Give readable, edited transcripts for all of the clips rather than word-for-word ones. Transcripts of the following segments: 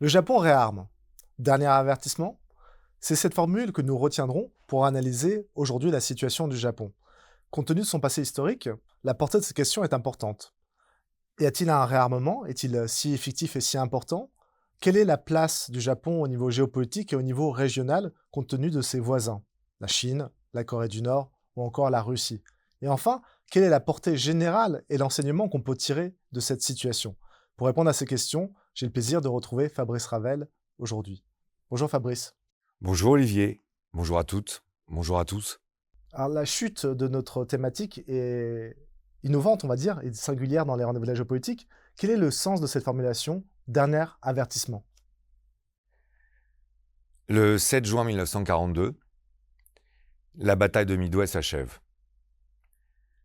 Le Japon réarme. Dernier avertissement, c'est cette formule que nous retiendrons pour analyser aujourd'hui la situation du Japon. Compte tenu de son passé historique, la portée de cette question est importante. Y a-t-il un réarmement? Est-il si effectif et si important? Quelle est la place du Japon au niveau géopolitique et au niveau régional compte tenu de ses voisins? La Chine, la Corée du Nord ou encore la Russie? Et enfin, quelle est la portée générale et l'enseignement qu'on peut tirer de cette situation? Pour répondre à ces questions, j'ai le plaisir de retrouver Fabrice Ravel aujourd'hui. Bonjour Fabrice. Bonjour Olivier, bonjour à toutes, bonjour à tous. Alors la chute de notre thématique est innovante, on va dire, et singulière dans les rendez-vous de la géopolitique. Quel est le sens de cette formulation? Dernier avertissement. Le 7 juin 1942, la bataille de Midway s'achève.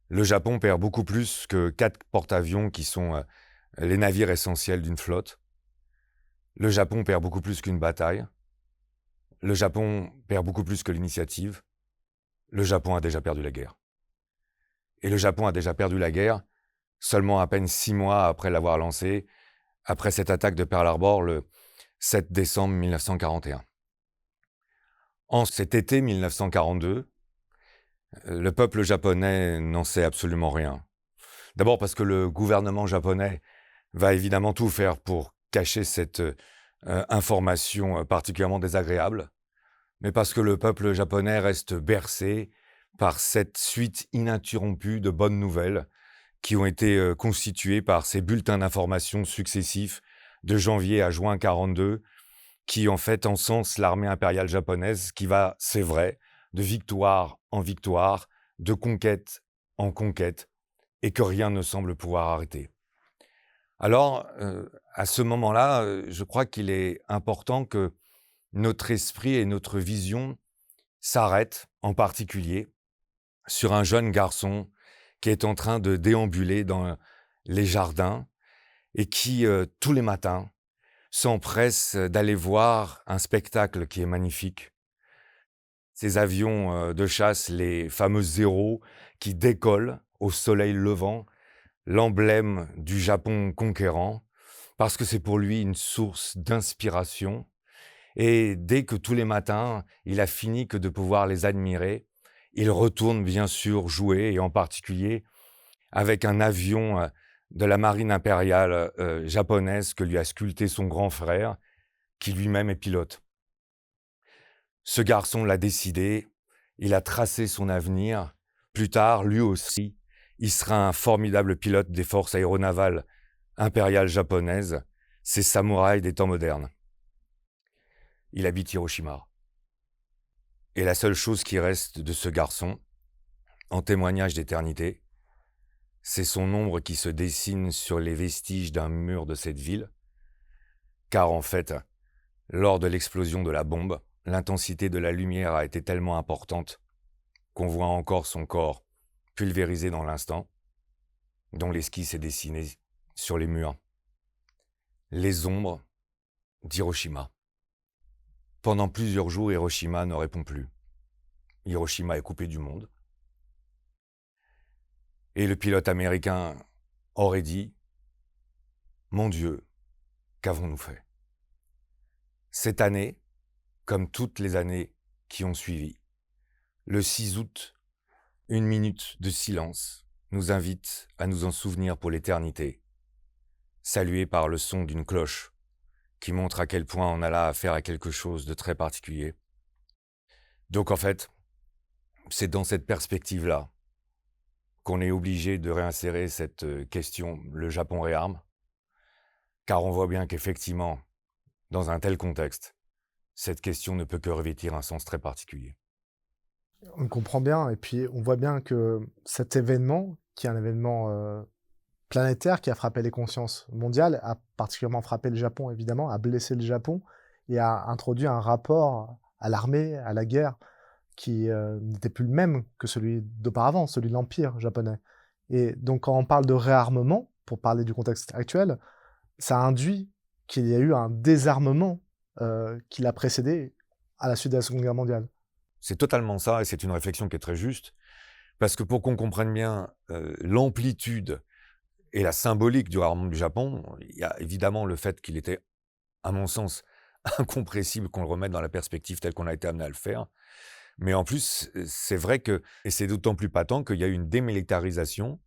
Le Japon perd beaucoup plus que 4 porte-avions qui sont les navires essentiels d'une flotte. Le Japon perd beaucoup plus qu'une bataille. Le Japon perd beaucoup plus que l'initiative. Le Japon a déjà perdu la guerre. Et le Japon a déjà perdu la guerre seulement à peine 6 mois après l'avoir lancée, après cette attaque de Pearl Harbor le 7 décembre 1941. En cet été 1942, le peuple japonais n'en sait absolument rien. D'abord parce que le gouvernement japonais va évidemment tout faire pour cacher cette information particulièrement désagréable, mais parce que le peuple japonais reste bercé par cette suite ininterrompue de bonnes nouvelles qui ont été constituées par ces bulletins d'information successifs de janvier à juin 42, qui en fait encensent l'armée impériale japonaise qui va, c'est vrai, de victoire en victoire, de conquête en conquête, et que rien ne semble pouvoir arrêter. Alors, à ce moment-là, je crois qu'il est important que notre esprit et notre vision s'arrêtent, en particulier, sur un jeune garçon qui est en train de déambuler dans les jardins et qui, tous les matins, s'empresse d'aller voir un spectacle qui est magnifique. Ces avions de chasse, les fameux Zéro, qui décollent au soleil levant, l'emblème du Japon conquérant, parce que c'est pour lui une source d'inspiration. Et dès que tous les matins, il a fini que de pouvoir les admirer, il retourne bien sûr jouer, et en particulier avec un avion de la marine impériale japonaise que lui a sculpté son grand frère, qui lui-même est pilote. Ce garçon l'a décidé, il a tracé son avenir. Plus tard, lui aussi, il sera un formidable pilote des forces aéronavales impériales japonaises, ces samouraïs des temps modernes. Il habite Hiroshima. Et la seule chose qui reste de ce garçon, en témoignage d'éternité, c'est son ombre qui se dessine sur les vestiges d'un mur de cette ville, car en fait, lors de l'explosion de la bombe, l'intensité de la lumière a été tellement importante qu'on voit encore son corps pulvérisé dans l'instant, dont l'esquisse est dessinée sur les murs. Les ombres d'Hiroshima. Pendant plusieurs jours, Hiroshima ne répond plus. Hiroshima est coupé du monde. Et le pilote américain aurait dit « Mon Dieu, qu'avons-nous fait ?» Cette année, comme toutes les années qui ont suivi, le 6 août, une minute de silence nous invite à nous en souvenir pour l'éternité, saluée par le son d'une cloche qui montre à quel point on a là affaire à quelque chose de très particulier. Donc en fait, c'est dans cette perspective-là qu'on est obligé de réinsérer cette question, le Japon réarme, car on voit bien qu'effectivement, dans un tel contexte, cette question ne peut que revêtir un sens très particulier. On comprend bien et puis on voit bien que cet événement, qui est un événement, planétaire qui a frappé les consciences mondiales, a particulièrement frappé le Japon évidemment, a blessé le Japon et a introduit un rapport à l'armée, à la guerre qui, n'était plus le même que celui d'auparavant, celui de l'empire japonais et donc quand on parle de réarmement, pour parler du contexte actuel, ça induit qu'il y a eu un désarmement, qui l'a précédé à la suite de la Seconde Guerre mondiale. C'est totalement ça, et c'est une réflexion qui est très juste, parce que pour qu'on comprenne bien l'amplitude et la symbolique du rarement du Japon, il y a évidemment le fait qu'il était à mon sens, incompressible qu'on le remette dans la perspective telle qu'on a été amené à le faire. Mais en plus, c'est vrai que, et c'est d'autant plus patent qu'il y a eu une démilitarisation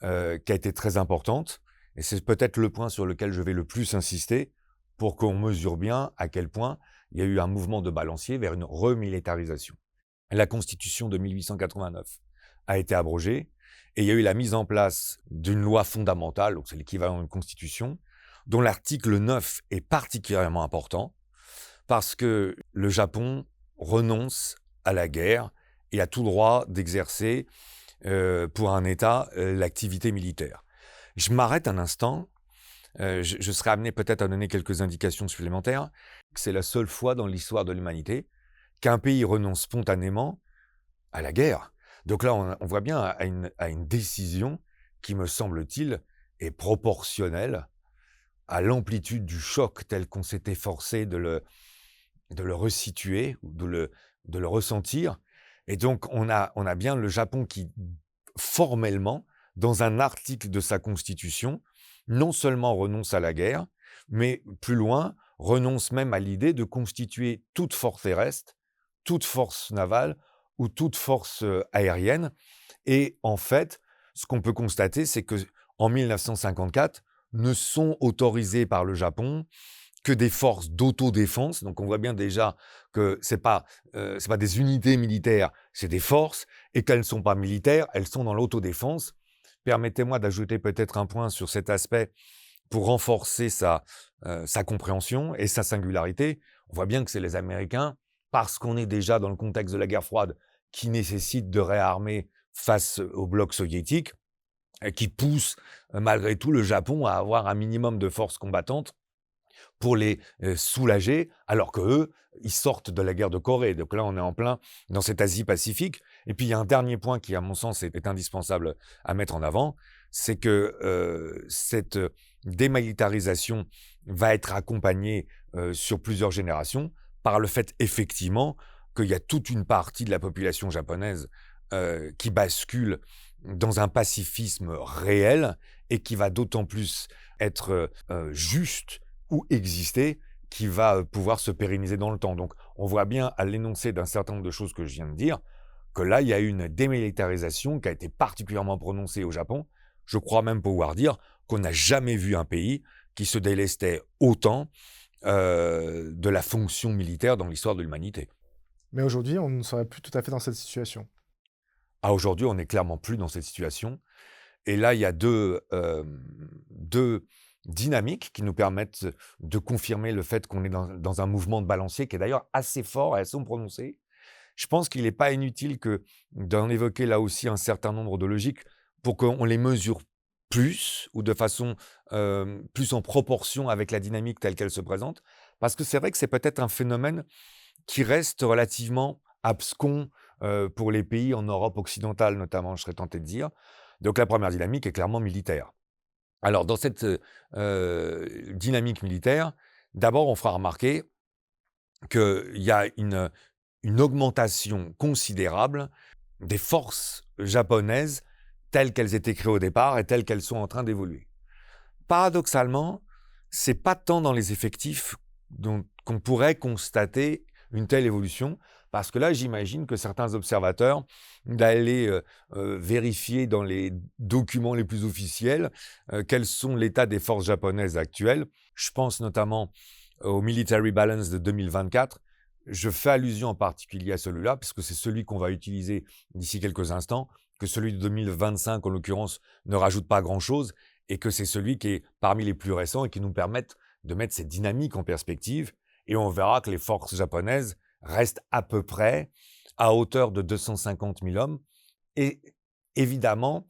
qui a été très importante. Et c'est peut-être le point sur lequel je vais le plus insister pour qu'on mesure bien à quel point il y a eu un mouvement de balancier vers une remilitarisation. La Constitution de 1889 a été abrogée et il y a eu la mise en place d'une loi fondamentale, donc c'est l'équivalent d'une Constitution, dont l'article 9 est particulièrement important parce que le Japon renonce à la guerre et a tout droit d'exercer pour un État l'activité militaire. Je m'arrête un instant, je serai amené peut-être à donner quelques indications supplémentaires. C'est la seule fois dans l'histoire de l'humanité qu'un pays renonce spontanément à la guerre. Donc là, on voit bien à une décision qui, me semble-t-il, est proportionnelle à l'amplitude du choc tel qu'on s'est efforcé de le resituer ou de le ressentir. Et donc, on a bien le Japon qui, formellement, dans un article de sa constitution, non seulement renonce à la guerre, mais plus loin, renonce même à l'idée de constituer toute force terrestre, toute force navale ou toute force aérienne. Et en fait, ce qu'on peut constater, c'est que en 1954, ne sont autorisées par le Japon que des forces d'autodéfense. Donc on voit bien déjà que c'est pas des unités militaires, c'est des forces, et qu'elles ne sont pas militaires, elles sont dans l'autodéfense. Permettez-moi d'ajouter peut-être un point sur cet aspect pour renforcer sa compréhension et sa singularité. On voit bien que c'est les Américains, parce qu'on est déjà dans le contexte de la guerre froide, qui nécessite de réarmer face au bloc soviétique, qui pousse malgré tout le Japon à avoir un minimum de forces combattantes pour les soulager, alors qu'eux, ils sortent de la guerre de Corée. Donc là, on est en plein dans cette Asie-Pacifique. Et puis, il y a un dernier point qui, à mon sens, est indispensable à mettre en avant, c'est que cette démilitarisation va être accompagnée sur plusieurs générations par le fait, effectivement, qu'il y a toute une partie de la population japonaise qui bascule dans un pacifisme réel et qui va d'autant plus être juste ou exister, qui va pouvoir se pérenniser dans le temps. Donc, on voit bien à l'énoncé d'un certain nombre de choses que je viens de dire, que là, il y a une démilitarisation qui a été particulièrement prononcée au Japon. Je crois même pouvoir dire qu'on n'a jamais vu un pays qui se délestait autant de la fonction militaire dans l'histoire de l'humanité. Mais aujourd'hui, on ne serait plus tout à fait dans cette situation. Aujourd'hui, on n'est clairement plus dans cette situation. Et là, il y a deux dynamiques qui nous permettent de confirmer le fait qu'on est dans un mouvement de balancier qui est d'ailleurs assez fort et assez prononcé. Je pense qu'il n'est pas inutile d'en évoquer là aussi un certain nombre de logiques pour qu'on les mesure plus ou de façon plus en proportion avec la dynamique telle qu'elle se présente. Parce que c'est vrai que c'est peut-être un phénomène qui reste relativement abscon pour les pays en Europe occidentale notamment, je serais tenté de dire. Donc la première dynamique est clairement militaire. Alors dans cette dynamique militaire, d'abord on fera remarquer qu'il y a une augmentation considérable des forces japonaises telles qu'elles étaient créées au départ et telles qu'elles sont en train d'évoluer. Paradoxalement, c'est pas tant dans les effectifs qu'on pourrait constater une telle évolution, parce que là, j'imagine que certains observateurs d'aller vérifier dans les documents les plus officiels quels sont l'état des forces japonaises actuelles. Je pense notamment au Military Balance de 2024. Je fais allusion en particulier à celui-là, puisque c'est celui qu'on va utiliser d'ici quelques instants, que celui de 2025, en l'occurrence, ne rajoute pas grand-chose, et que c'est celui qui est parmi les plus récents et qui nous permettent de mettre cette dynamique en perspective. Et on verra que les forces japonaises restent à peu près à hauteur de 250 000 hommes. Et évidemment,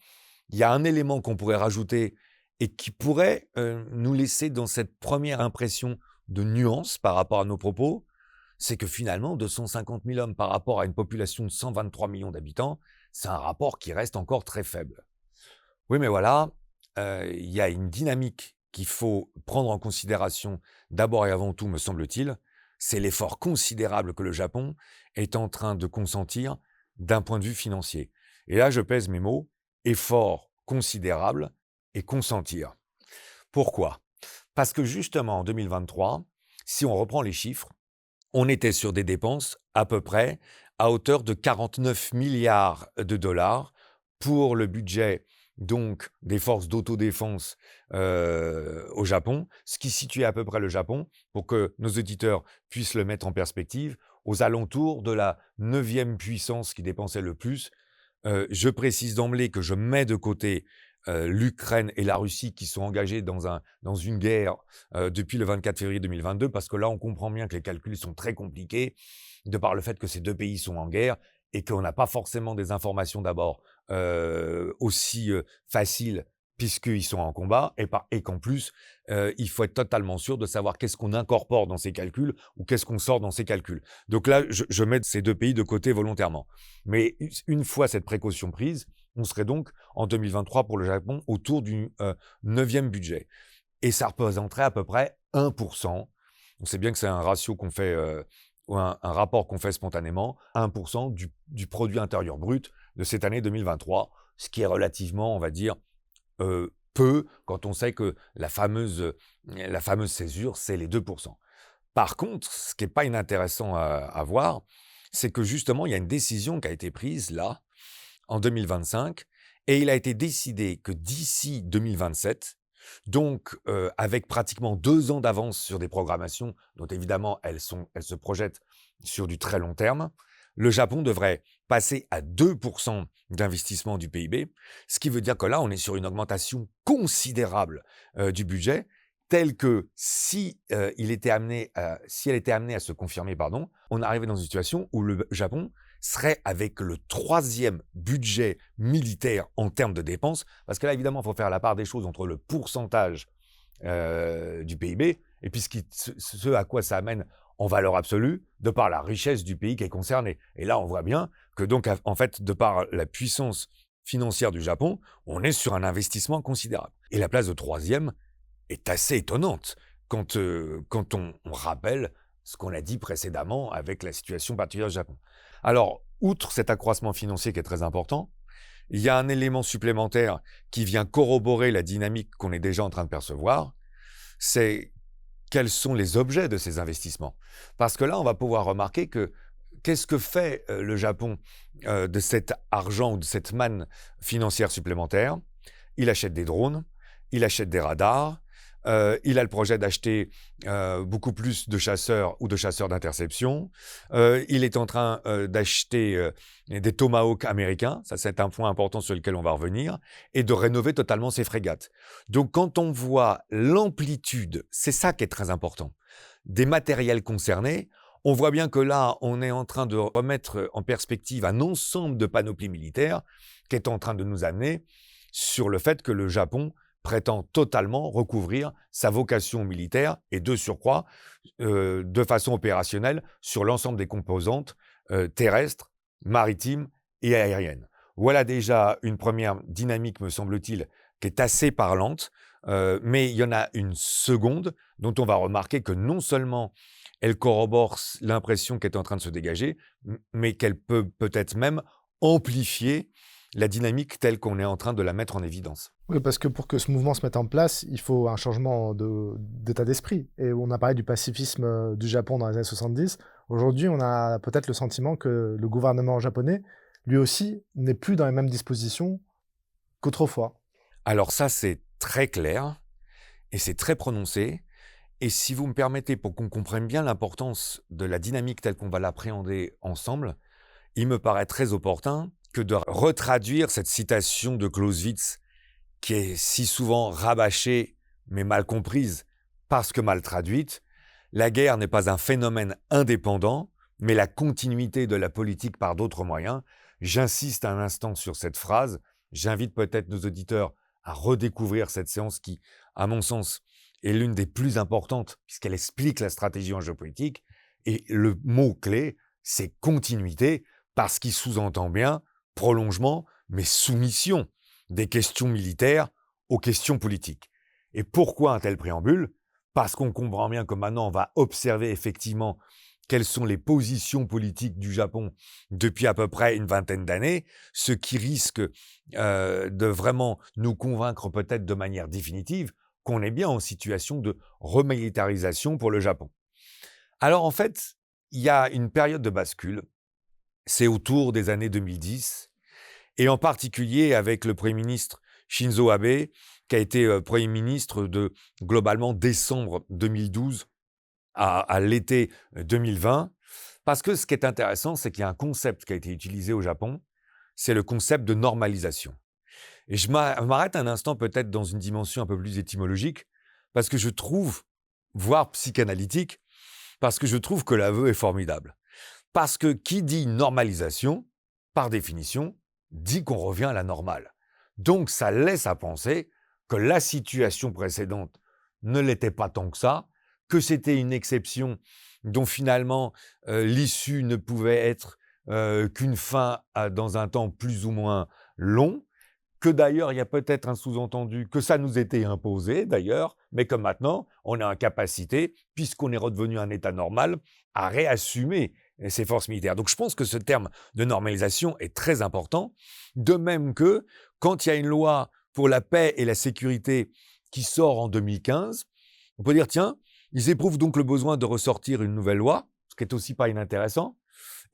il y a un élément qu'on pourrait rajouter et qui pourrait nous laisser dans cette première impression de nuance par rapport à nos propos, c'est que finalement, 250 000 hommes par rapport à une population de 123 millions d'habitants, c'est un rapport qui reste encore très faible. Oui, mais voilà, il y a une dynamique qu'il faut prendre en considération d'abord et avant tout, me semble-t-il, c'est l'effort considérable que le Japon est en train de consentir d'un point de vue financier. Et là, je pèse mes mots, effort considérable et consentir. Pourquoi ? Parce que justement, en 2023, Si on reprend les chiffres, on était sur des dépenses à peu près à hauteur de 49 milliards de dollars pour le budget donc des forces d'autodéfense au Japon, ce qui situait à peu près le Japon, pour que nos auditeurs puissent le mettre en perspective, aux alentours de la 9e puissance qui dépensait le plus. Je précise d'emblée que je mets de côté l'Ukraine et la Russie qui sont engagés dans une guerre depuis le 24 février 2022, parce que là, on comprend bien que les calculs sont très compliqués, de par le fait que ces deux pays sont en guerre et qu'on n'a pas forcément des informations d'abord aussi faciles puisqu'ils sont en combat, et qu'en plus, il faut être totalement sûr de savoir qu'est-ce qu'on incorpore dans ces calculs ou qu'est-ce qu'on sort dans ces calculs. Donc là, je mets ces deux pays de côté volontairement. Mais une fois cette précaution prise, on serait donc en 2023 pour le Japon autour du 9e budget. Et ça représenterait à peu près 1%. On sait bien que c'est un ratio qu'on fait, ou un rapport qu'on fait spontanément, 1% du produit intérieur brut de cette année 2023, ce qui est relativement, on va dire, peu, quand on sait que la fameuse césure, c'est les 2%. Par contre, ce qui n'est pas inintéressant à voir, c'est que justement, il y a une décision qui a été prise là, en 2025, et il a été décidé que d'ici 2027, donc avec pratiquement 2 ans d'avance sur des programmations dont évidemment elles se projettent sur du très long terme, le Japon devrait passer à 2% d'investissement du PIB, ce qui veut dire que là, on est sur une augmentation considérable du budget, telle que si elle était amenée à se confirmer, on arrivait dans une situation où le Japon serait avec le 3e budget militaire en termes de dépenses, parce que là, évidemment, il faut faire la part des choses entre le pourcentage du PIB et puis ce à quoi ça amène en valeur absolue, de par la richesse du pays qui est concerné. Et là, on voit bien que donc, en fait, de par la puissance financière du Japon, on est sur un investissement considérable. Et la place de 3e est assez étonnante quand on rappelle ce qu'on a dit précédemment avec la situation particulière du Japon. Alors, outre cet accroissement financier qui est très important, il y a un élément supplémentaire qui vient corroborer la dynamique qu'on est déjà en train de percevoir, c'est quels sont les objets de ces investissements. Parce que là, on va pouvoir remarquer que qu'est-ce que fait le Japon de cet argent ou de cette manne financière supplémentaire? Il achète des drones, il achète des radars, il a le projet d'acheter beaucoup plus de chasseurs ou de chasseurs d'interception. Il est en train d'acheter des Tomahawks américains, ça c'est un point important sur lequel on va revenir, et de rénover totalement ses frégates. Donc quand on voit l'amplitude, c'est ça qui est très important, des matériels concernés, on voit bien que là, on est en train de remettre en perspective un ensemble de panoplies militaires qui est en train de nous amener sur le fait que le Japon prétend totalement recouvrir sa vocation militaire et de surcroît, de façon opérationnelle, sur l'ensemble des composantes terrestres, maritimes et aériennes. Voilà déjà une première dynamique, me semble-t-il, qui est assez parlante, mais il y en a une seconde dont on va remarquer que non seulement elle corrobore l'impression qui est en train de se dégager, mais qu'elle peut peut-être même amplifier la dynamique telle qu'on est en train de la mettre en évidence. Oui, parce que pour que ce mouvement se mette en place, il faut un changement d'état d'esprit. Et on a parlé du pacifisme du Japon dans les années 70. Aujourd'hui, on a peut-être le sentiment que le gouvernement japonais, lui aussi, n'est plus dans les mêmes dispositions qu'autrefois. Alors ça, c'est très clair et c'est très prononcé. Et si vous me permettez, pour qu'on comprenne bien l'importance de la dynamique telle qu'on va l'appréhender ensemble, il me paraît très opportun que de retraduire cette citation de Clausewitz qui est si souvent rabâchée mais mal comprise parce que mal traduite. La guerre n'est pas un phénomène indépendant, mais la continuité de la politique par d'autres moyens. J'insiste un instant sur cette phrase. J'invite peut-être nos auditeurs à redécouvrir cette séance qui, à mon sens, est l'une des plus importantes puisqu'elle explique la stratégie en géopolitique. Et le mot-clé, c'est continuité, parce qu'il sous-entend bien prolongement, mais soumission des questions militaires aux questions politiques. Et pourquoi un tel préambule? Parce qu'on comprend bien que maintenant on va observer effectivement quelles sont les positions politiques du Japon depuis à peu près une vingtaine d'années, ce qui risque de vraiment nous convaincre peut-être de manière définitive qu'on est bien en situation de remilitarisation pour le Japon. Alors en fait, il y a une période de bascule, c'est autour des années 2010, et en particulier avec le Premier ministre Shinzo Abe, qui a été Premier ministre de globalement décembre 2012 à l'été 2020. Parce que ce qui est intéressant, c'est qu'il y a un concept qui a été utilisé au Japon, c'est le concept de normalisation. Et je m'arrête un instant peut-être dans une dimension un peu plus étymologique, parce que je trouve, voire psychanalytique, parce que je trouve que l'aveu est formidable. Parce que qui dit normalisation, par définition, dit qu'on revient à la normale. Donc ça laisse à penser que la situation précédente ne l'était pas tant que ça, que c'était une exception dont finalement l'issue ne pouvait être qu'une fin dans un temps plus ou moins long, que d'ailleurs il y a peut-être un sous-entendu que ça nous était imposé d'ailleurs, mais que maintenant on a une capacité, puisqu'on est redevenu un État normal, à réassumer ces forces militaires. Donc je pense que ce terme de normalisation est très important, de même que quand il y a une loi pour la paix et la sécurité qui sort en 2015, on peut dire tiens, ils éprouvent donc le besoin de ressortir une nouvelle loi, ce qui est aussi pas inintéressant.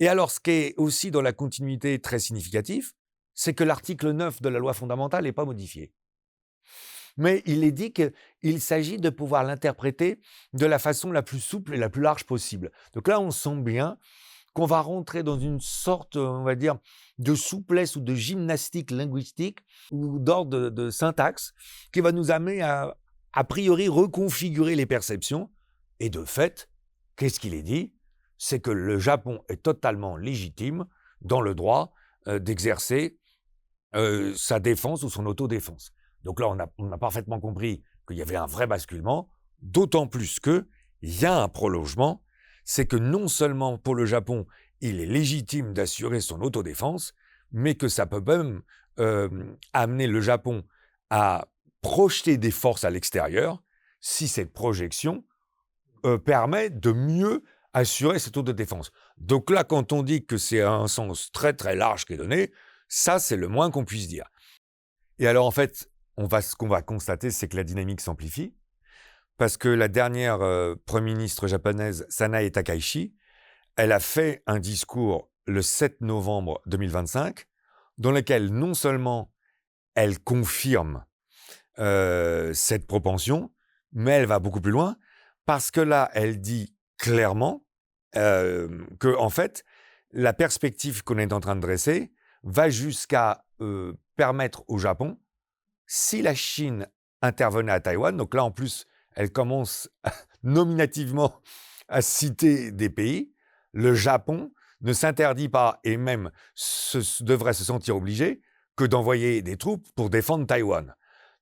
Et alors, ce qui est aussi dans la continuité très significatif, c'est que l'article 9 de la loi fondamentale n'est pas modifié. Mais il est dit qu'il s'agit de pouvoir l'interpréter de la façon la plus souple et la plus large possible. Donc là, on sent bien qu'on va rentrer dans une sorte, on va dire, de souplesse ou de gymnastique linguistique ou d'ordre de syntaxe qui va nous amener à priori, reconfigurer les perceptions. Et de fait, qu'est-ce qu'il est dit? C'est que le Japon est totalement légitime dans le droit d'exercer sa défense ou son autodéfense. Donc là, on a parfaitement compris qu'il y avait un vrai basculement, d'autant plus qu'il y a un prolongement, c'est que non seulement pour le Japon, il est légitime d'assurer son autodéfense, mais que ça peut même amener le Japon à projeter des forces à l'extérieur si cette projection permet de mieux assurer cette autodéfense. Donc là, quand on dit que c'est un sens très très large qui est donné, ça c'est le moins qu'on puisse dire. Et alors en fait, ce qu'on va constater, c'est que la dynamique s'amplifie, parce que la dernière Premier ministre japonaise, Sanae Takaichi, elle a fait un discours le 7 novembre 2025, dans lequel non seulement elle confirme cette propension, mais elle va beaucoup plus loin, parce que là, elle dit clairement que, en fait, la perspective qu'on est en train de dresser va jusqu'à permettre au Japon, si la Chine intervenait à Taïwan, donc là, en plus, elle commence nominativement à citer des pays, le Japon ne s'interdit pas, et même devrait se sentir obligé, que d'envoyer des troupes pour défendre Taïwan.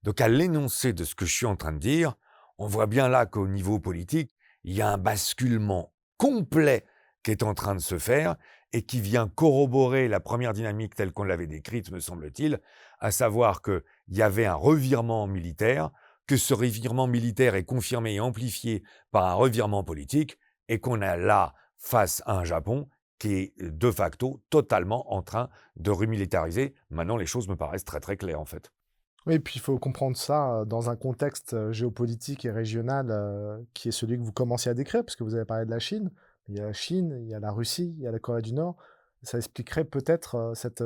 Donc à l'énoncé de ce que je suis en train de dire, on voit bien là qu'au niveau politique, il y a un basculement complet qui est en train de se faire et qui vient corroborer la première dynamique telle qu'on l'avait décrite, me semble-t-il, à savoir qu'il y avait un revirement militaire, que ce revirement militaire est confirmé et amplifié par un revirement politique et qu'on a là face à un Japon qui est de facto totalement en train de remilitariser. Maintenant, les choses me paraissent très très claires en fait. Oui, puis il faut comprendre ça dans un contexte géopolitique et régional qui est celui que vous commenciez à décrire, puisque vous avez parlé de la Chine. Il y a la Chine, il y a la Russie, il y a la Corée du Nord. Ça expliquerait peut-être cette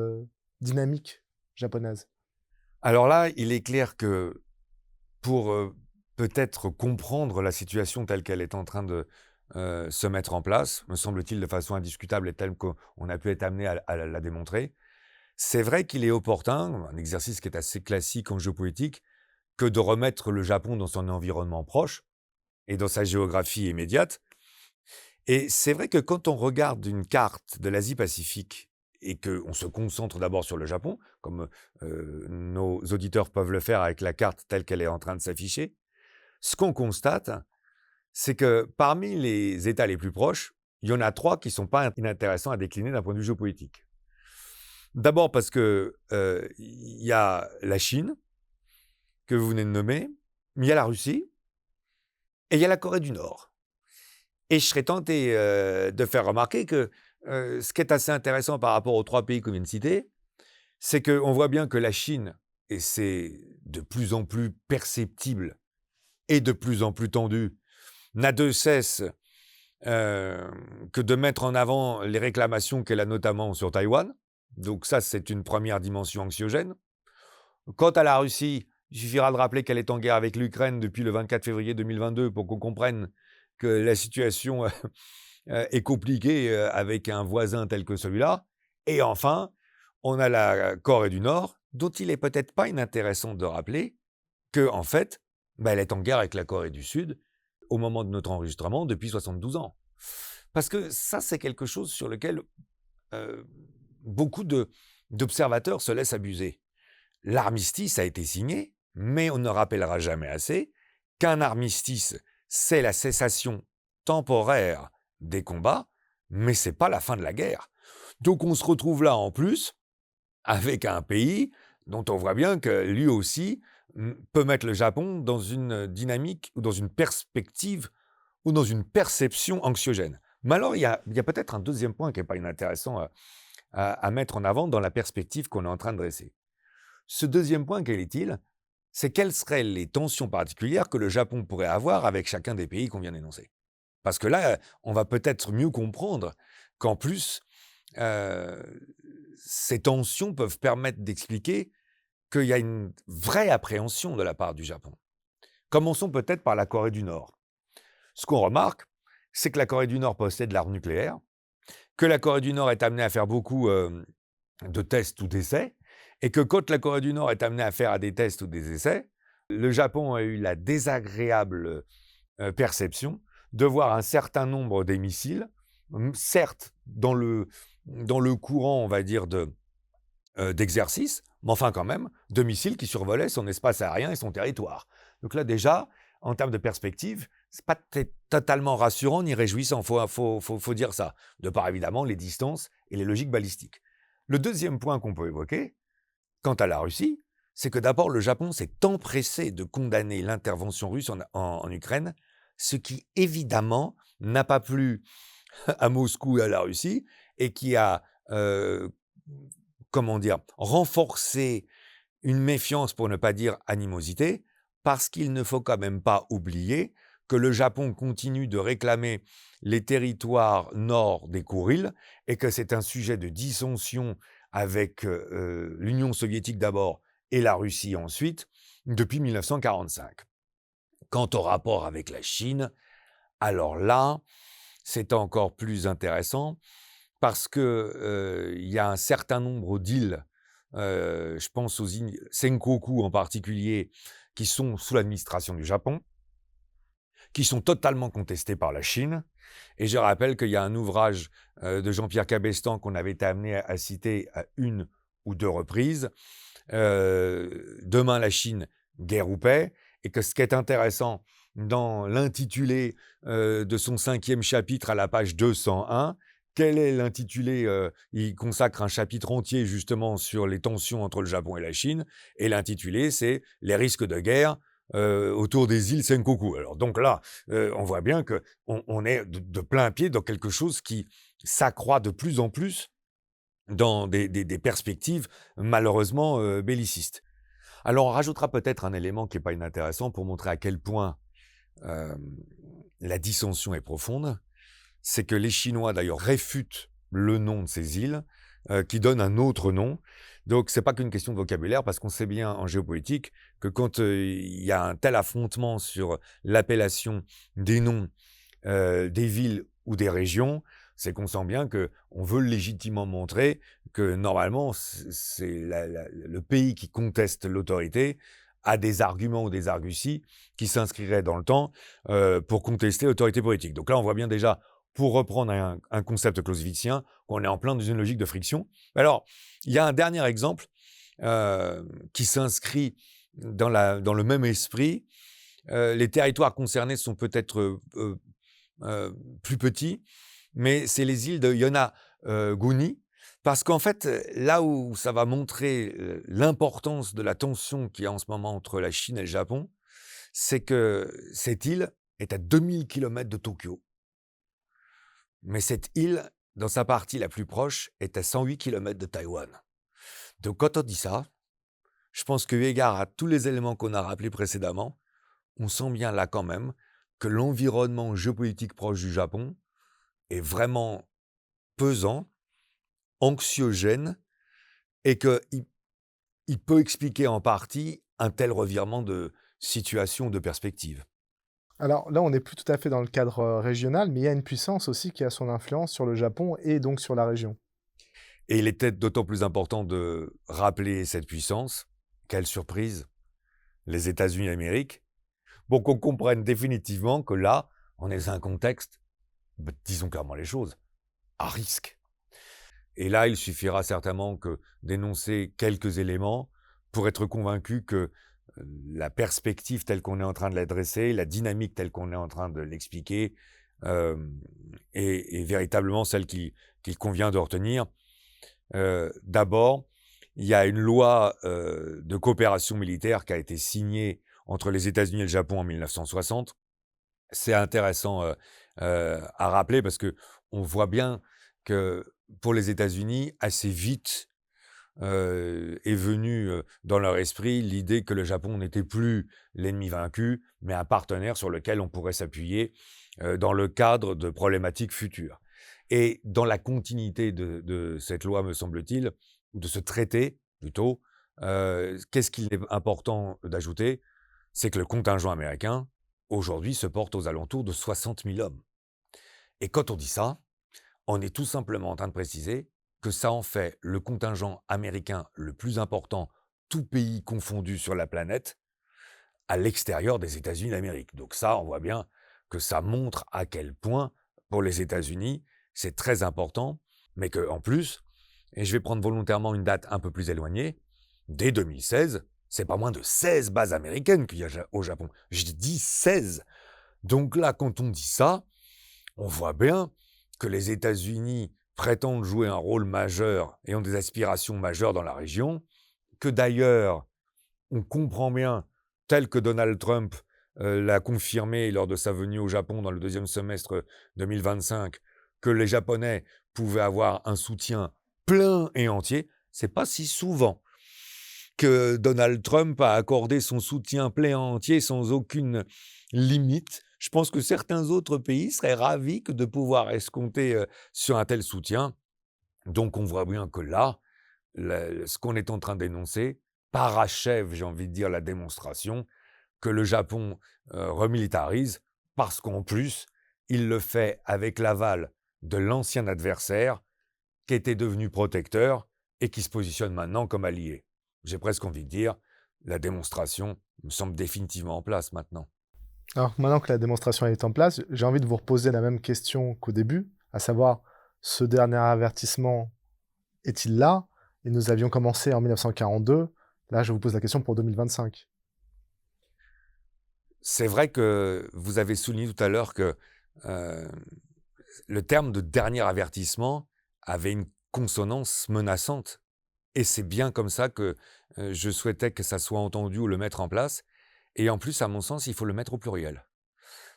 dynamique japonaise. Alors là, il est clair que pour peut-être comprendre la situation telle qu'elle est en train de se mettre en place, me semble-t-il de façon indiscutable et telle qu'on a pu être amené à la démontrer, c'est vrai qu'il est opportun, un exercice qui est assez classique en géopolitique, que de remettre le Japon dans son environnement proche et dans sa géographie immédiate. Et c'est vrai que quand on regarde une carte de l'Asie-Pacifique et qu'on se concentre d'abord sur le Japon, comme nos auditeurs peuvent le faire avec la carte telle qu'elle est en train de s'afficher, ce qu'on constate, c'est que parmi les États les plus proches, il y en a 3 qui ne sont pas inintéressants à décliner d'un point de vue géopolitique. D'abord parce que il y a la Chine, que vous venez de nommer, mais il y a la Russie et il y a la Corée du Nord. Et je serais tenté de faire remarquer que ce qui est assez intéressant par rapport aux 3 pays qu'on vient de citer, c'est qu'on voit bien que la Chine, et c'est de plus en plus perceptible et de plus en plus tendu, n'a de cesse que de mettre en avant les réclamations qu'elle a notamment sur Taïwan. Donc ça, c'est une première dimension anxiogène. Quant à la Russie, il suffira de rappeler qu'elle est en guerre avec l'Ukraine depuis le 24 février 2022 pour qu'on comprenne que la situation est compliquée avec un voisin tel que celui-là. Et enfin, on a la Corée du Nord, dont il est peut-être pas inintéressant de rappeler que, en fait, elle est en guerre avec la Corée du Sud au moment de notre enregistrement depuis 72 ans. Parce que ça, c'est quelque chose sur lequel beaucoup d'observateurs se laissent abuser. L'armistice a été signé, mais on ne rappellera jamais assez qu'un armistice, c'est la cessation temporaire des combats, mais c'est pas la fin de la guerre. Donc on se retrouve là en plus avec un pays dont on voit bien que lui aussi peut mettre le Japon dans une dynamique ou dans une perspective ou dans une perception anxiogène. Mais alors il y a peut-être un deuxième point qui n'est pas inintéressant à mettre en avant dans la perspective qu'on est en train de dresser. Ce deuxième point, quel est-il? C'est quelles seraient les tensions particulières que le Japon pourrait avoir avec chacun des pays qu'on vient d'énoncer. Parce que là, on va peut-être mieux comprendre qu'en plus, ces tensions peuvent permettre d'expliquer qu'il y a une vraie appréhension de la part du Japon. Commençons peut-être par la Corée du Nord. Ce qu'on remarque, c'est que la Corée du Nord possède l'arme nucléaire, que la Corée du Nord est amenée à faire beaucoup de tests ou d'essais, et que quand la Corée du Nord est amenée à faire des tests ou des essais, le Japon a eu la désagréable perception de voir un certain nombre des missiles, certes dans le courant, on va dire, d'exercice, mais enfin quand même, de missiles qui survolaient son espace aérien et son territoire. Donc là déjà, en termes de perspective, c'est pas totalement rassurant ni réjouissant, faut dire ça, de par évidemment les distances et les logiques balistiques. Le deuxième point qu'on peut évoquer, quant à la Russie, c'est que d'abord le Japon s'est empressé de condamner l'intervention russe en Ukraine, ce qui évidemment n'a pas plu à Moscou et à la Russie et qui a renforcé une méfiance, pour ne pas dire animosité, parce qu'il ne faut quand même pas oublier que le Japon continue de réclamer les territoires nord des Kourils et que c'est un sujet de dissension avec l'Union soviétique d'abord et la Russie ensuite, depuis 1945. Quant au rapport avec la Chine, alors là, c'est encore plus intéressant parce que y a un certain nombre d'îles, je pense aux îles Senkaku en particulier, qui sont sous l'administration du Japon, qui sont totalement contestées par la Chine. Et je rappelle qu'il y a un ouvrage de Jean-Pierre Cabestan qu'on avait été amené à citer à une ou deux reprises, Demain la Chine, guerre ou paix, et que ce qui est intéressant dans l'intitulé de son 5e chapitre à la page 201, quel est l'intitulé? Il consacre un chapitre entier justement sur les tensions entre le Japon et la Chine, et l'intitulé c'est « Les risques de guerre autour des îles Senkaku ». Alors donc là, on voit bien qu'on est de plein pied dans quelque chose qui s'accroît de plus en plus dans des perspectives malheureusement bellicistes. Alors on rajoutera peut-être un élément qui n'est pas inintéressant pour montrer à quel point la dissension est profonde, c'est que les Chinois d'ailleurs réfutent le nom de ces îles, qui donnent un autre nom. Donc c'est pas qu'une question de vocabulaire, parce qu'on sait bien en géopolitique que quand il y a un tel affrontement sur l'appellation des noms des villes ou des régions, c'est qu'on sent bien qu'on veut légitimement montrer que normalement c'est le pays qui conteste l'autorité a des arguments ou des arguties qui s'inscriraient dans le temps pour contester l'autorité politique. Donc là, on voit bien déjà, pour reprendre un concept clausewitzien, qu'on est en plein dans une logique de friction. Alors, il y a un dernier exemple qui s'inscrit dans le même esprit. Les territoires concernés sont peut-être plus petits, mais c'est les îles de Yonaguni, parce qu'en fait, là où ça va montrer l'importance de la tension qu'il y a en ce moment entre la Chine et le Japon, c'est que cette île est à 2000 km de Tokyo. Mais cette île, dans sa partie la plus proche, est à 108 km de Taïwan. Donc quand on dit ça, je pense que, eu égard à tous les éléments qu'on a rappelés précédemment, on sent bien là quand même que l'environnement géopolitique proche du Japon est vraiment pesant, anxiogène, et qu'il peut expliquer en partie un tel revirement de situation, de perspective. Alors là, on n'est plus tout à fait dans le cadre régional, mais il y a une puissance aussi qui a son influence sur le Japon et donc sur la région. Et il est peut-être d'autant plus important de rappeler cette puissance, quelle surprise, les États-Unis d'Amérique, pour qu'on comprenne définitivement que là, on est dans un contexte, disons clairement les choses, à risque. Et là, il suffira certainement que d'énoncer quelques éléments pour être convaincu que la perspective telle qu'on est en train de la dresser, la dynamique telle qu'on est en train de l'expliquer, euh, est véritablement celle qu'il convient de retenir. D'abord, il y a une loi de coopération militaire qui a été signée entre les États-Unis et le Japon en 1960. C'est intéressant à rappeler parce que on voit bien que pour les États-Unis, assez vite est venue dans leur esprit l'idée que le Japon n'était plus l'ennemi vaincu, mais un partenaire sur lequel on pourrait s'appuyer dans le cadre de problématiques futures. Et dans la continuité de cette loi, me semble-t-il, ou de ce traité plutôt, qu'est-ce qu'il est important d'ajouter? C'est que le contingent américain, aujourd'hui, se porte aux alentours de 60 000 hommes. Et quand on dit ça, on est tout simplement en train de préciser que ça en fait le contingent américain le plus important, tout pays confondu sur la planète, à l'extérieur des États-Unis d'Amérique. Donc ça, on voit bien que ça montre à quel point, pour les États-Unis, c'est très important, mais qu'en plus, et je vais prendre volontairement une date un peu plus éloignée, dès 2016, c'est pas moins de 16 bases américaines qu'il y a au Japon. Je dis 16. Donc là, quand on dit ça, on voit bien que les États-Unis prétendent jouer un rôle majeur et ont des aspirations majeures dans la région, que d'ailleurs, on comprend bien, tel que Donald Trump l'a confirmé lors de sa venue au Japon dans le deuxième semestre 2025, que les Japonais pouvaient avoir un soutien plein et entier. C'est pas si souvent que Donald Trump a accordé son soutien plein et entier sans aucune limite. Je pense que certains autres pays seraient ravis de pouvoir escompter sur un tel soutien. Donc on voit bien que là, ce qu'on est en train d'énoncer parachève, j'ai envie de dire, la démonstration que le Japon remilitarise parce qu'en plus, il le fait avec l'aval de l'ancien adversaire qui était devenu protecteur et qui se positionne maintenant comme allié. J'ai presque envie de dire, la démonstration me semble définitivement en place maintenant. Alors maintenant que la démonstration est en place, j'ai envie de vous reposer la même question qu'au début, à savoir, ce dernier avertissement est-il là? Et nous avions commencé en 1942. Là, je vous pose la question pour 2025. C'est vrai que vous avez souligné tout à l'heure que euh, le terme de dernier avertissement avait une consonance menaçante. Et c'est bien comme ça que je souhaitais que ça soit entendu ou le mettre en place. Et en plus, à mon sens, il faut le mettre au pluriel.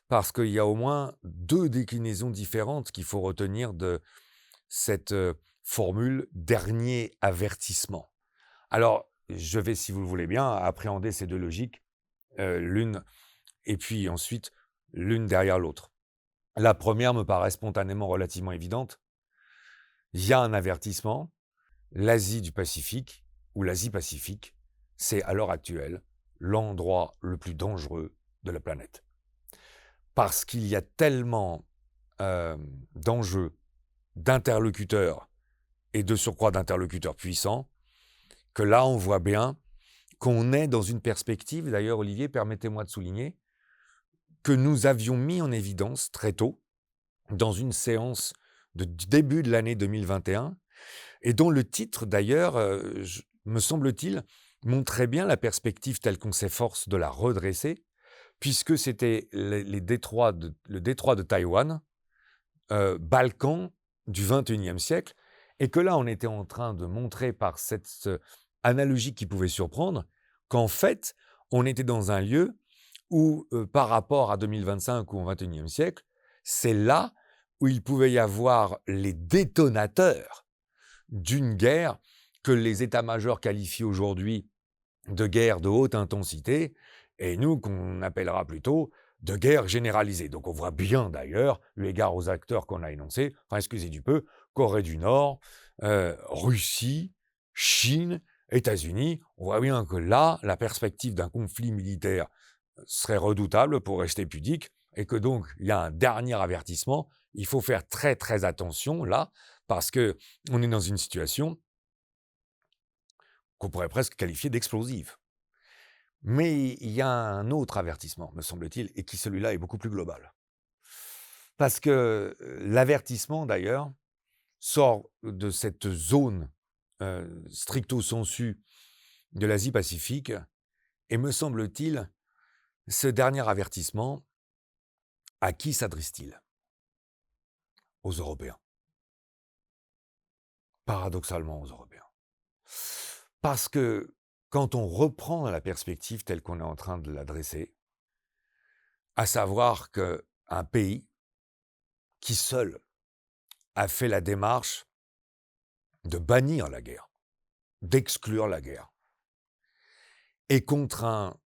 Parce qu'il y a au moins 2 déclinaisons différentes qu'il faut retenir de cette formule dernier avertissement. Alors, je vais, si vous le voulez bien, appréhender ces 2 logiques, l'une et puis ensuite l'une derrière l'autre. La première me paraît spontanément relativement évidente. Il y a un avertissement. L'Asie du Pacifique, ou l'Asie-Pacifique, c'est à l'heure actuelle l'endroit le plus dangereux de la planète. Parce qu'il y a tellement d'enjeux, d'interlocuteurs, et de surcroît d'interlocuteurs puissants, que là, on voit bien qu'on est dans une perspective, d'ailleurs, Olivier, permettez-moi de souligner, que nous avions mis en évidence très tôt, dans une séance du début de l'année 2021, et dont le titre, d'ailleurs, me semble-t-il, montrait bien la perspective telle qu'on s'efforce de la redresser, puisque c'était le détroit de Taïwan, Balkan du XXIe siècle, et que là, on était en train de montrer par cette analogie qui pouvait surprendre, qu'en fait, on était dans un lieu où, par rapport à 2025 ou au XXIe siècle, c'est là où il pouvait y avoir les détonateurs d'une guerre que les états-majors qualifient aujourd'hui de guerre de haute intensité, et nous qu'on appellera plutôt de guerre généralisée. Donc on voit bien d'ailleurs, eu égard aux acteurs qu'on a énoncés, enfin excusez du peu, Corée du Nord, Russie, Chine, États-Unis, on voit bien que là, la perspective d'un conflit militaire serait redoutable, pour rester pudique, et que donc il y a un dernier avertissement, il faut faire très très attention là, parce que on est dans une situation qu'on pourrait presque qualifier d'explosive. Mais il y a un autre avertissement, me semble-t-il, et qui celui-là est beaucoup plus global. Parce que l'avertissement d'ailleurs sort de cette zone stricto sensu de l'Asie-Pacifique, et me semble-t-il, ce dernier avertissement, à qui s'adresse-t-il? Aux Européens. Paradoxalement aux Européens. Parce que quand on reprend la perspective telle qu'on est en train de la dresser, à savoir qu'un pays qui seul a fait la démarche de bannir la guerre, d'exclure la guerre, est contraint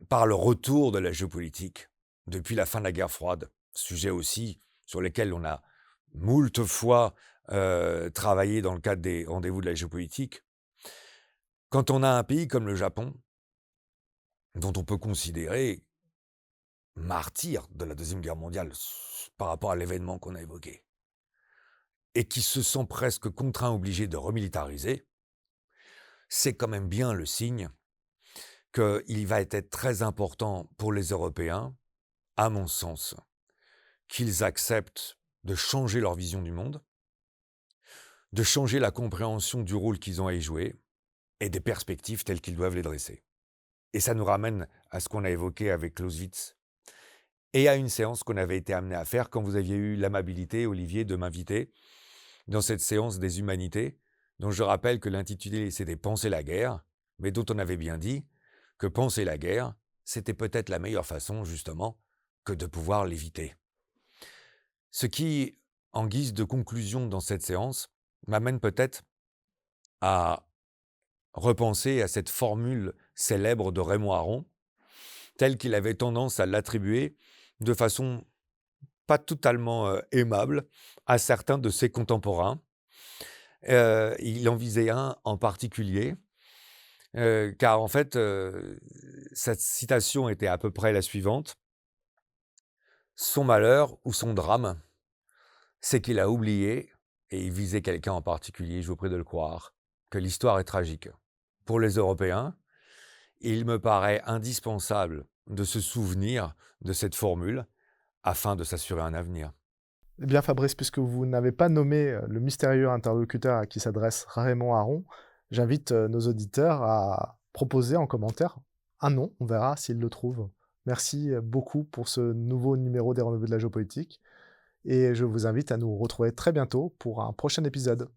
par le retour de la géopolitique depuis la fin de la guerre froide, sujet aussi sur lequel on a moult fois travaillé dans le cadre des rendez-vous de la géopolitique. Quand on a un pays comme le Japon, dont on peut considérer martyr de la Deuxième Guerre mondiale par rapport à l'événement qu'on a évoqué, et qui se sent presque contraint, obligé de remilitariser, c'est quand même bien le signe qu'il va être très important pour les Européens, à mon sens, qu'ils acceptent de changer leur vision du monde, de changer la compréhension du rôle qu'ils ont à y jouer et des perspectives telles qu'ils doivent les dresser. Et ça nous ramène à ce qu'on a évoqué avec Clausewitz et à une séance qu'on avait été amené à faire quand vous aviez eu l'amabilité, Olivier, de m'inviter dans cette séance des humanités, dont je rappelle que l'intitulé c'était « Penser la guerre », mais dont on avait bien dit que penser la guerre, c'était peut-être la meilleure façon, justement, que de pouvoir l'éviter. Ce qui, en guise de conclusion dans cette séance, m'amène peut-être à repenser à cette formule célèbre de Raymond Aron, telle qu'il avait tendance à l'attribuer de façon pas totalement aimable à certains de ses contemporains. Il en visait un en particulier, car en fait, cette citation était à peu près la suivante. Son malheur ou son drame, c'est qu'il a oublié, et il visait quelqu'un en particulier, je vous prie de le croire, que l'histoire est tragique. Pour les Européens, il me paraît indispensable de se souvenir de cette formule afin de s'assurer un avenir. Eh bien, Fabrice, puisque vous n'avez pas nommé le mystérieux interlocuteur à qui s'adresse Raymond Aron, j'invite nos auditeurs à proposer en commentaire un nom. On verra s'ils le trouvent. Merci beaucoup pour ce nouveau numéro des Rendez-vous de la géopolitique. Et je vous invite à nous retrouver très bientôt pour un prochain épisode.